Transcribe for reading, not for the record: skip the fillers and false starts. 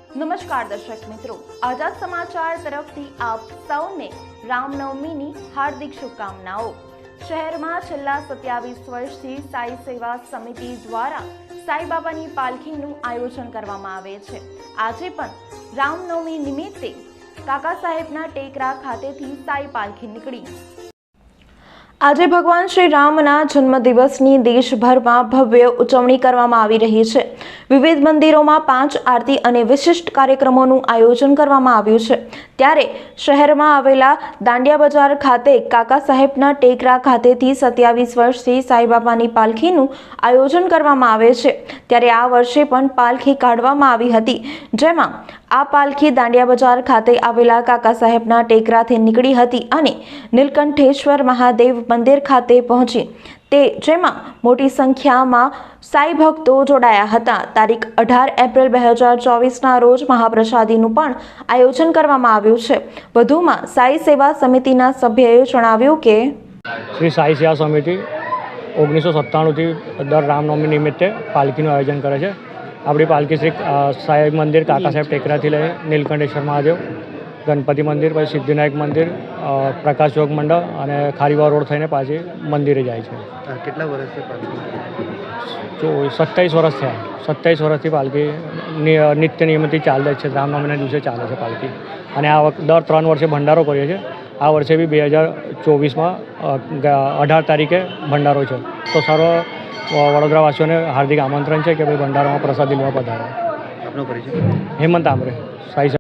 નમસ્કાર દર્શક મિત્રો, આઝાદ સમાચાર તરફથી આપ સૌને રામનવમીની હાર્દિક શુભકામનાઓ। શહેરમાં છેલ્લા 27 વર્ષથી સાઈ સેવા સમિતિ દ્વારા સાઈબાબાની પાલખીનું આયોજન કરવામાં આવે છે। આજે પણ રામનવમી નિમિત્તે કાકા સાહેબના ટેકરા ખાતેથી સાઈ પાલખી નીકળી। આજે ભગવાન શ્રી રામના જન્મદિવસની દેશભરમાં ભવ્ય ઉજવણી કરવામાં આવી રહી છે। વિવિધ મંદિરોમાં 5 આરતી અને વિશિષ્ટ કાર્યક્રમોનું આયોજન કરવામાં આવ્યું છે। ત્યારે શહેરમાં આવેલા દાંડિયા બજાર ખાતે કાકા સાહેબના ટેકરા ખાતેથી 27 વર્ષથી સાઈબાબાની પાલખીનું આયોજન કરવામાં આવે છે। ત્યારે આ વર્ષે પણ પાલખી કાઢવામાં આવી હતી, જેમાં આ પાલખી દાંડિયા બજાર ખાતે આવેલા કાકા સાહેબના ટેકરાથી નીકળી હતી અને નીલકંઠેશ્વર મહાદેવ મંદિર ખાતે પહોંચી તે જેમાં મોટી સંખ્યામાં સાઈ ભક્તો જોડાયા હતા। તારીખ 18 એપ્રિલ 2024ના રોજ મહાપ્રસાદીનું પણ આયોજન કરવામાં આવ્યું છે। વધુમાં સાઈ સેવા સમિતિના સભ્યોએ જણાવ્યું કે શ્રી સાઈ સેવા સમિતિ 1997થી દર રામનવમી નિમિત્તે પાલખીનું આયોજન કરે છે। આપણી પાલખી શ્રી સાઈ મંદિર કાકા સાહેબ ટેકરાથી લઈ નીલકંઠેશ્વર મહાદેવ, ગણપતિ મંદિર, પછી સિદ્ધિવિનાયક મંદિર, પ્રકાશ યોગ મંડળ અને ખારીવા રોડ થઈને પાછી મંદિરે જાય છે। કેટલા વર્ષથી પાલખી? 27 વર્ષ થયા। 27 વર્ષથી પાલખી નિત્ય નિયમિતથી ચાલે છે। રામનવમીના દિવસે ચાલે છે પાલખી। અને આ વખતે દર 3 વર્ષે ભંડારો કરીએ છીએ। આ વર્ષે બી 2024માં 18 તારીખે ભંડારો છે। તો સર્વ વડોદરાવાસીઓને હાર્દિક આમંત્રણ છે કે ભાઈ ભંડારામાં પ્રસાદી લેવા પધારે। આપનો પરિચય? હેમંત આમરે, સાઈ